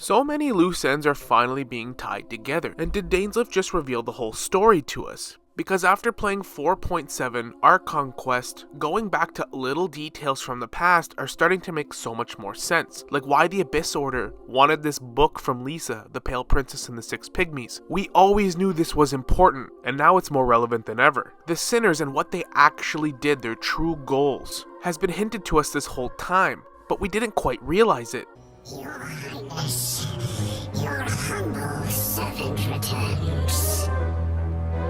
So many loose ends are finally being tied together, and did Dainsleif just reveal the whole story to us? Because after playing 4.7 Archon Quest, going back to little details from the past are starting to make so much more sense. Like why the Abyss Order wanted this book from Lisa, the Pale Princess and the Six Pygmies. We always knew this was important, and now it's more relevant than ever. The sinners and what they actually did, their true goals, has been hinted to us this whole time, but we didn't quite realize it. Your Highness, your humble servant returns.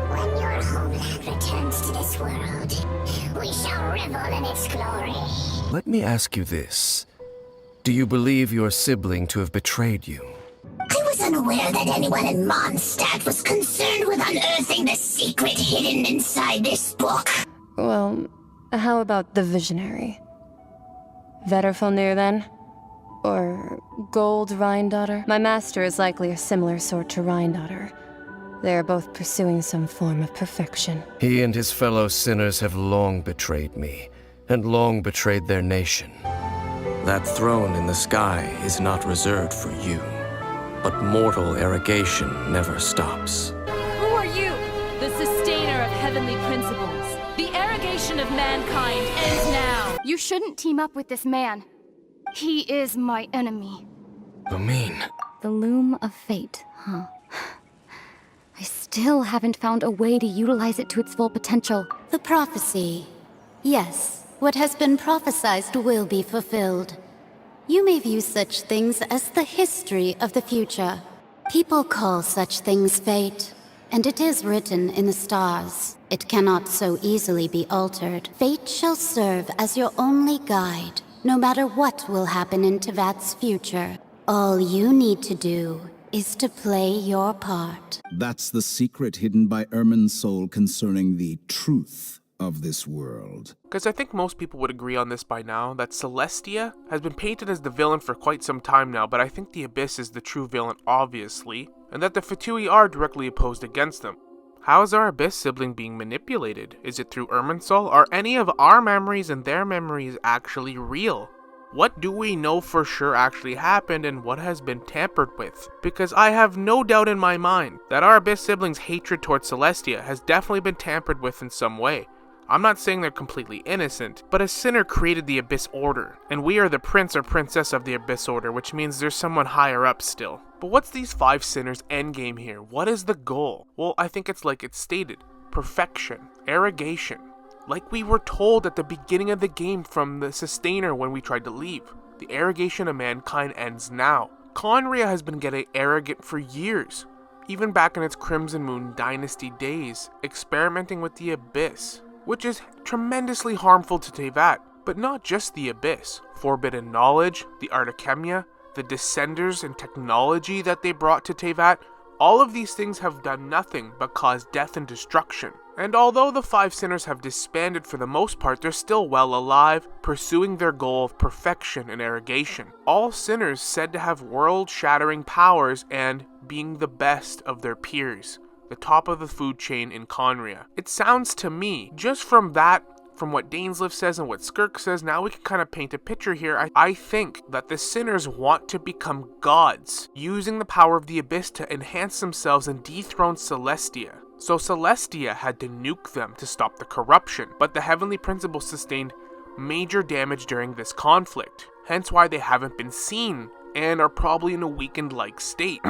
When your homeland returns to this world, we shall revel in its glory. Let me ask you this. Do you believe your sibling to have betrayed you? I was unaware that anyone in Mondstadt was concerned with unearthing the secret hidden inside this book. Well, how about the Visionary? Vetterfalnir, then? Or Gold Rhindaughter? My master is likely a similar sort to Rhindaughter. They are both pursuing some form of perfection. He and his fellow sinners have long betrayed me, and long betrayed their nation. That throne in the sky is not reserved for you, but mortal arrogation never stops. Who are you? The sustainer of heavenly principles. The arrogation of mankind ends now. You shouldn't team up with this man. He is my enemy. Lumine. The loom of fate, huh? I still haven't found a way to utilize it to its full potential. The prophecy. Yes, what has been prophesized will be fulfilled. You may view such things as the history of the future. People call such things fate, and it is written in the stars. It cannot so easily be altered. Fate shall serve as your only guide, no matter what will happen in Tevat's future. All you need to do is to play your part. That's the secret hidden by Irminsul concerning the truth of this world. Because I think most people would agree on this by now, that Celestia has been painted as the villain for quite some time now, but I think the Abyss is the true villain, obviously, and that the Fatui are directly opposed against them. How is our Abyss sibling being manipulated? Is it through Irminsul? Are any of our memories and their memories actually real? What do we know for sure actually happened and what has been tampered with? Because I have no doubt in my mind that our Abyss siblings' hatred towards Celestia has definitely been tampered with in some way. I'm not saying they're completely innocent, but a sinner created the Abyss Order, and we are the prince or princess of the Abyss Order, which means there's someone higher up still. But what's these 5 sinners' endgame here? What is the goal? Well, I think it's like it's stated. Perfection. Arrogation. Like we were told at the beginning of the game from the Sustainer when we tried to leave. The arrogation of mankind ends now. Khaenri'ah has been getting arrogant for years, even back in its Crimson Moon Dynasty days, experimenting with the Abyss, which is tremendously harmful to Tevat. But not just the Abyss. Forbidden knowledge, the Archemia, the Descenders and technology that they brought to Tevat, all of these things have done nothing but cause death and destruction. And although the 5 sinners have disbanded for the most part, they're still well alive, pursuing their goal of perfection and arrogation. All sinners said to have world-shattering powers and being the best of their peers, the top of the food chain in Khaenri'ah. It sounds to me, just from that, from what Dainsleif says and what Skirk says, now we can kind of paint a picture here. I think that the sinners want to become gods, using the power of the Abyss to enhance themselves and dethrone Celestia. So Celestia had to nuke them to stop the corruption, but the heavenly principles sustained major damage during this conflict, hence why they haven't been seen and are probably in a weakened-like state.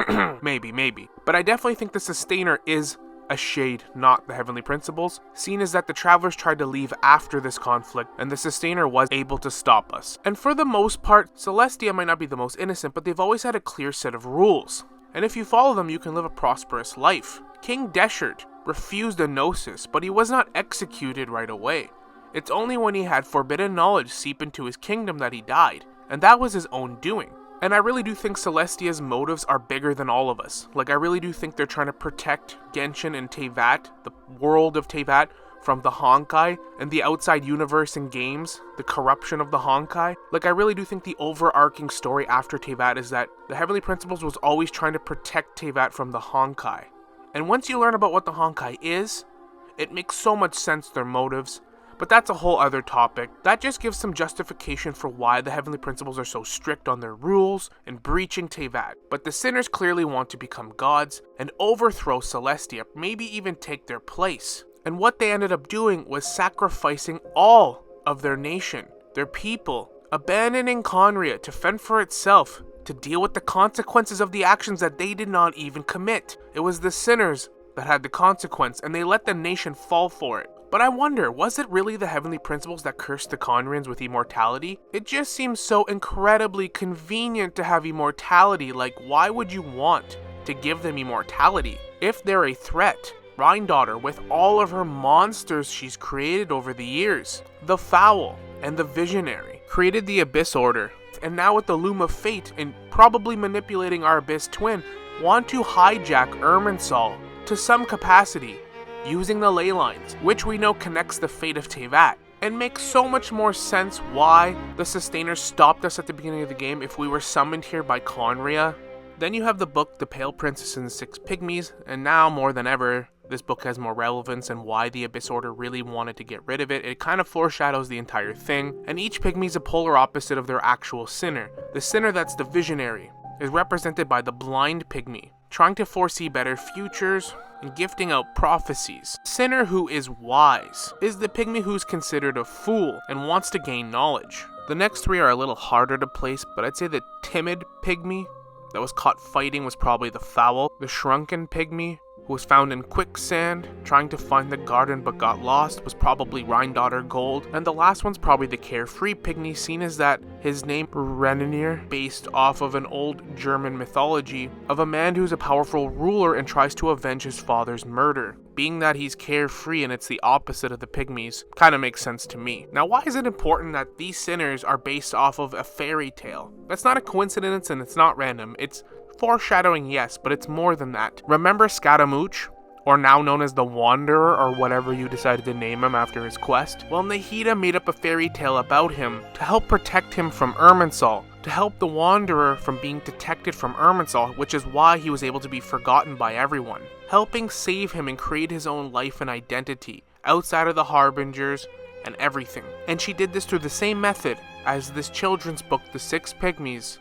maybe. But I definitely think the Sustainer is a shade, not the heavenly principles, seeing as that the travelers tried to leave after this conflict and the Sustainer was able to stop us. And for the most part, Celestia might not be the most innocent, but they've always had a clear set of rules. And if you follow them, you can live a prosperous life. King Deshert refused a gnosis, but he was not executed right away. It's only when he had forbidden knowledge seep into his kingdom that he died, and that was his own doing. And I really do think Celestia's motives are bigger than all of us. Like, I really do think they're trying to protect Genshin and Tevat, the world of Tevat, from the Honkai and the outside universe and games, the corruption of the Honkai. Like, I really do think the overarching story after Tevat is that the Heavenly Principles was always trying to protect Tevat from the Honkai. And once you learn about what the Honkai is, it makes so much sense, their motives. But that's a whole other topic. That just gives some justification for why the Heavenly Principles are so strict on their rules and breaching Teyvat. But the sinners clearly want to become gods and overthrow Celestia, maybe even take their place. And what they ended up doing was sacrificing all of their nation, their people, abandoning Khaenri'ah to fend for itself, to deal with the consequences of the actions that they did not even commit. It was the sinners that had the consequence, and they let the nation fall for it. But I wonder, was it really the Heavenly Principles that cursed the Khaenri'ahs with immortality? It just seems so incredibly convenient to have immortality. Like, why would you want to give them immortality if they're a threat? Rhyndaughtr, with all of her monsters she's created over the years, the Foul and the Visionary, created the Abyss Order, and now with the Loom of Fate and probably manipulating our Abyss twin, want to hijack Irminsul to some capacity, using the ley lines, which we know connects the fate of Teyvat. And makes so much more sense why the Sustainers stopped us at the beginning of the game if we were summoned here by Khaenri'ah. Then you have the book The Pale Princess and the Six Pygmies, and now more than ever, this book has more relevance and why the Abyss Order really wanted to get rid of it. It kind of foreshadows the entire thing, and each pygmy is a polar opposite of their actual sinner. The sinner that's the Visionary is represented by the blind pygmy, trying to foresee better futures and gifting out prophecies. Sinner who is wise is the pygmy who's considered a fool and wants to gain knowledge. The next three are a little harder to place, but I'd say the timid pygmy that was caught fighting was probably the Foul. The shrunken pygmy who was found in quicksand trying to find the garden but got lost was probably Rhyndaughtr Gold. And the last one's probably the carefree pygmy, seen as that his name Renanir, based off of an old German mythology of a man who's a powerful ruler and tries to avenge his father's murder. Being that he's carefree and it's the opposite of the pygmies, kind of makes sense to me. Now, why is it important that these sinners are based off of a fairy tale? That's not a coincidence and it's not random. It's foreshadowing, yes, but it's more than that. Remember Scaramouche, or now known as the Wanderer, or whatever you decided to name him after his quest? Well, Nahida made up a fairy tale about him to help protect him from Irminsul, to help the Wanderer from being detected from Irminsul, which is why he was able to be forgotten by everyone, helping save him and create his own life and identity outside of the Harbingers and everything. And she did this through the same method as this children's book, The Six Pygmies,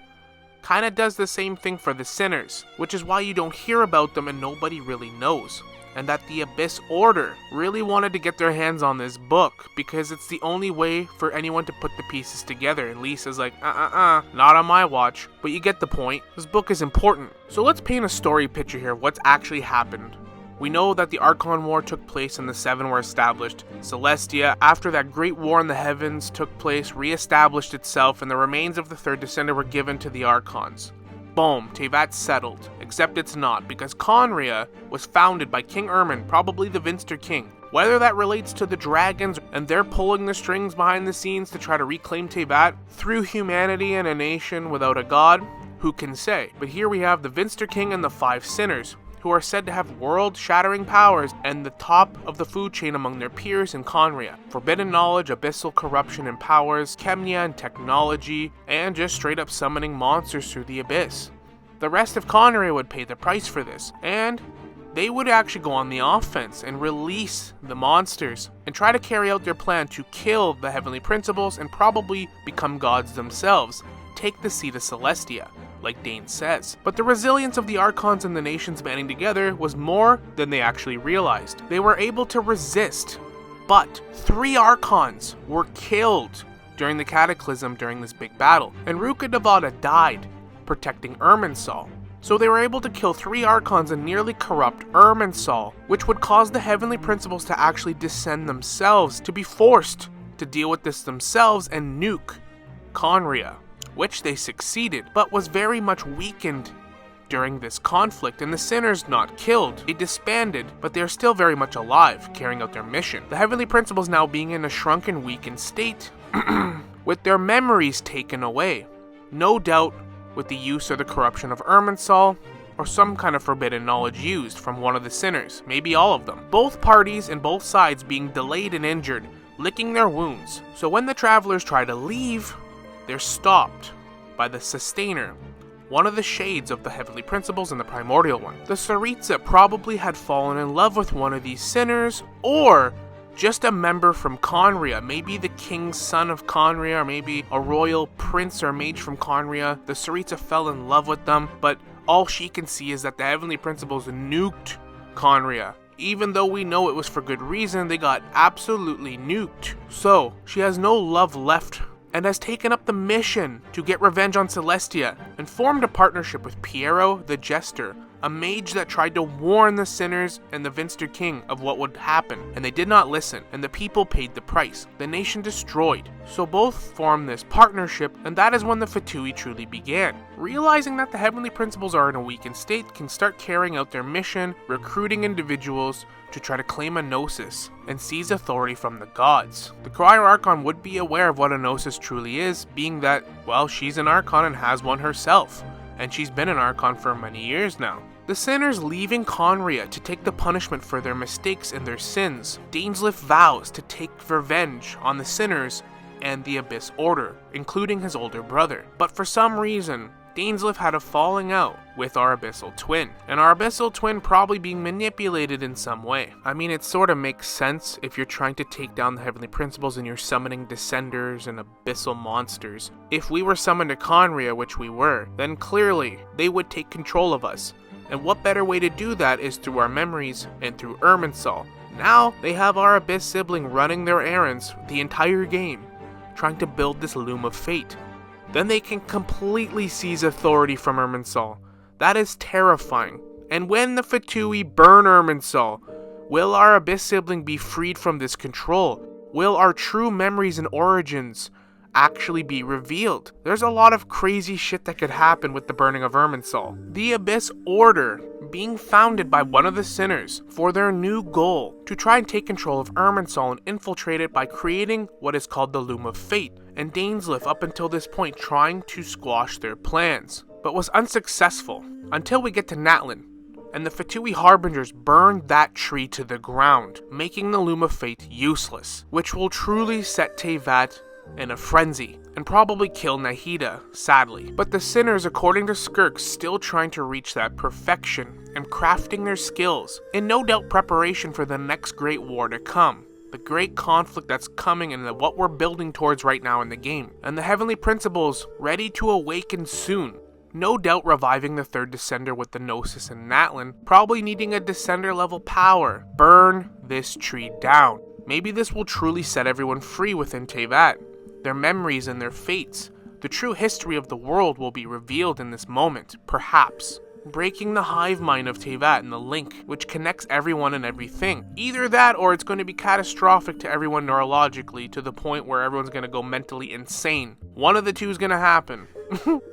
kind of does the same thing for the sinners, which is why you don't hear about them and nobody really knows. And that the Abyss Order really wanted to get their hands on this book because it's the only way for anyone to put the pieces together. And Lisa's like, not on my watch. But you get the point. This book is important. So let's paint a story picture here of what's actually happened. We know that the Archon War took place and the Seven were established. Celestia, after that great war in the heavens took place, re-established itself, and the remains of the Third Descender were given to the Archons. Boom, Teyvat's settled. Except it's not, because Khaenri'ah was founded by King Irmin, probably the Vinster King. Whether that relates to the dragons and they're pulling the strings behind the scenes to try to reclaim Teyvat through humanity and a nation without a god, who can say? But here we have the Vinster King and the Five Sinners, who are said to have world-shattering powers and the top of the food chain among their peers in Khaenri'ah. Forbidden knowledge, abyssal corruption and powers, chemia and technology, and just straight up summoning monsters through the abyss. The rest of Khaenri'ah would pay the price for this, and they would actually go on the offense and release the monsters and try to carry out their plan to kill the Heavenly Principles and probably become gods themselves, take the seat of Celestia, like Dane says. But the resilience of the Archons and the nations banding together was more than they actually realized. They were able to resist, but 3 Archons were killed during the cataclysm during this big battle, and Ruka Devada died protecting Irminsul. So they were able to kill 3 Archons and nearly corrupt Irminsul, which would cause the Heavenly Principles to actually descend themselves, to be forced to deal with this themselves and nuke Khaenri'ah, which they succeeded, but was very much weakened during this conflict, and the sinners not killed. They disbanded, but they're still very much alive, carrying out their mission. The Heavenly Principles now being in a shrunken, weakened state, with their memories taken away. No doubt with the use or the corruption of Irminsul, or some kind of forbidden knowledge used from one of the sinners, maybe all of them. Both parties and both sides being delayed and injured, licking their wounds. So when the travelers try to leave, they're stopped by the Sustainer, one of the shades of the Heavenly Principles and the Primordial one. The Tsaritsa probably had fallen in love with one of these sinners, or just a member from Khaenri'ah, maybe the king's son of Khaenri'ah, or maybe a royal prince or mage from Khaenri'ah. The Tsaritsa fell in love with them, but all she can see is that the Heavenly Principles nuked Khaenri'ah. Even though we know it was for good reason, they got absolutely nuked. So, she has no love left and has taken up the mission to get revenge on Celestia and formed a partnership with Piero the Jester, a mage that tried to warn the sinners and the Vinster King of what would happen, and they did not listen, and the people paid the price. The nation destroyed. So both formed this partnership, and that is when the Fatui truly began. Realizing that the Heavenly Principles are in a weakened state, can start carrying out their mission, recruiting individuals to try to claim a Gnosis and seize authority from the gods. The Crier Archon would be aware of what a Gnosis truly is, being that, well, she's an Archon and has one herself, and she's been an Archon for many years now. The sinners leaving Khaenri'ah to take the punishment for their mistakes and their sins. Dainsleif vows to take revenge on the sinners and the Abyss Order, including his older brother. But for some reason, Dainsleif had a falling out with our Abyssal Twin, and our Abyssal Twin probably being manipulated in some way. I mean, it sort of makes sense if you're trying to take down the Heavenly Principles and you're summoning Descenders and Abyssal monsters. If we were summoned to Khaenri'ah, which we were, then clearly they would take control of us. And what better way to do that is through our memories and through Irminsul. Now, they have our Abyss sibling running their errands the entire game, trying to build this loom of fate. Then they can completely seize authority from Irminsul. That is terrifying. And when the Fatui burn Irminsul, will our Abyss sibling be freed from this control? Will our true memories and origins actually be revealed? There's a lot of crazy shit that could happen with the burning of Irminsul. The Abyss Order being founded by one of the sinners for their new goal to try and take control of Irminsul and infiltrate it by creating what is called the Loom of Fate, and Dainsleif up until this point trying to squash their plans, but was unsuccessful until we get to Natlan, and the Fatui Harbingers burned that tree to the ground, making the Loom of Fate useless, which will truly set Teyvat in a frenzy, and probably kill Nahida, sadly. But the sinners, according to Skirk, still trying to reach that perfection and crafting their skills, in no doubt preparation for the next great war to come. The great conflict that's coming and what we're building towards right now in the game. And the Heavenly Principles ready to awaken soon. No doubt reviving the third Descender with the Gnosis and Natlan, probably needing a Descender level power. Burn this tree down. Maybe this will truly set everyone free within Teyvat. Their memories and their fates. The true history of the world will be revealed in this moment, perhaps. Breaking the hive mind of Teyvat and the link, which connects everyone and everything. Either that, or it's going to be catastrophic to everyone neurologically, to the point where everyone's going to go mentally insane. One of the two is going to happen.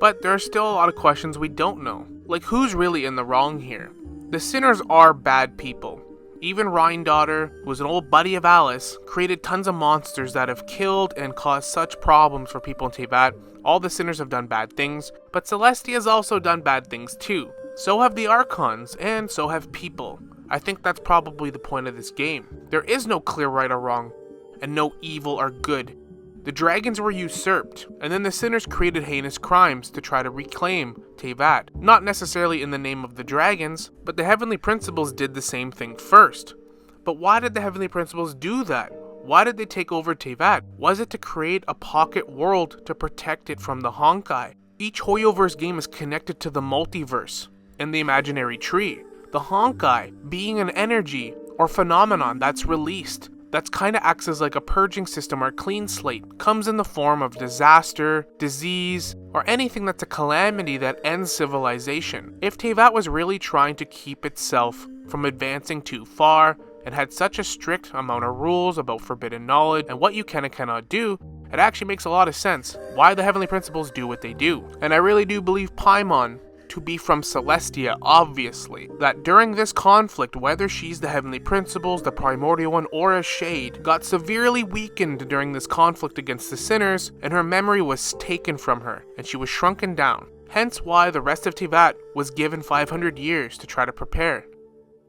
But there are still a lot of questions we don't know. Like, who's really in the wrong here? The sinners are bad people. Even Rhindaughter, who was an old buddy of Alice, created tons of monsters that have killed and caused such problems for people in Teyvat. All the sinners have done bad things, but Celestia has also done bad things too. So have the Archons, and so have people. I think that's probably the point of this game. There is no clear right or wrong, and no evil or good. The dragons were usurped, and then the sinners created heinous crimes to try to reclaim Teyvat. Not necessarily in the name of the dragons, but the Heavenly Principles did the same thing first. But why did the Heavenly Principles do that? Why did they take over Teyvat? Was it to create a pocket world to protect it from the Honkai? Each Hoyoverse game is connected to the multiverse and the imaginary tree. The Honkai being an energy or phenomenon that's released, that's kind of acts as like a purging system or a clean slate, comes in the form of disaster, disease, or anything that's a calamity that ends civilization. If Teyvat was really trying to keep itself from advancing too far, and had such a strict amount of rules about forbidden knowledge and what you can and cannot do, it actually makes a lot of sense why the Heavenly Principles do what they do. And I really do believe Paimon to be from Celestia, obviously, that during this conflict, whether she's the Heavenly Principles, the Primordial One, or a Shade, got severely weakened during this conflict against the sinners, and her memory was taken from her, and she was shrunken down. Hence why the rest of Teyvat was given 500 years to try to prepare.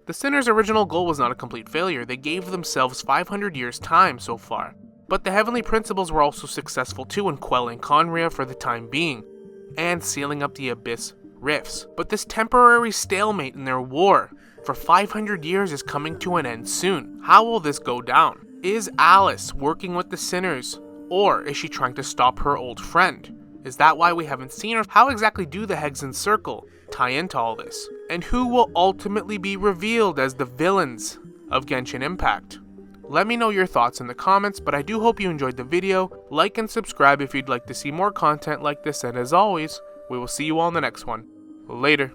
The sinners' original goal was not a complete failure. They gave themselves 500 years' time so far. But the Heavenly Principles were also successful too in quelling Khaenri'ah for the time being, and sealing up the Abyss rifts. But this temporary stalemate in their war for 500 years is coming to an end soon. How will this go down? Is Alice working with the sinners, or is she trying to stop her old friend? Is that why we haven't seen her? How exactly do the Hexen Circle tie into all this? And who will ultimately be revealed as the villains of Genshin Impact? Let me know your thoughts in the comments, but I do hope you enjoyed the video. Like and subscribe if you'd like to see more content like this, and as always, we will see you all in the next one. Later.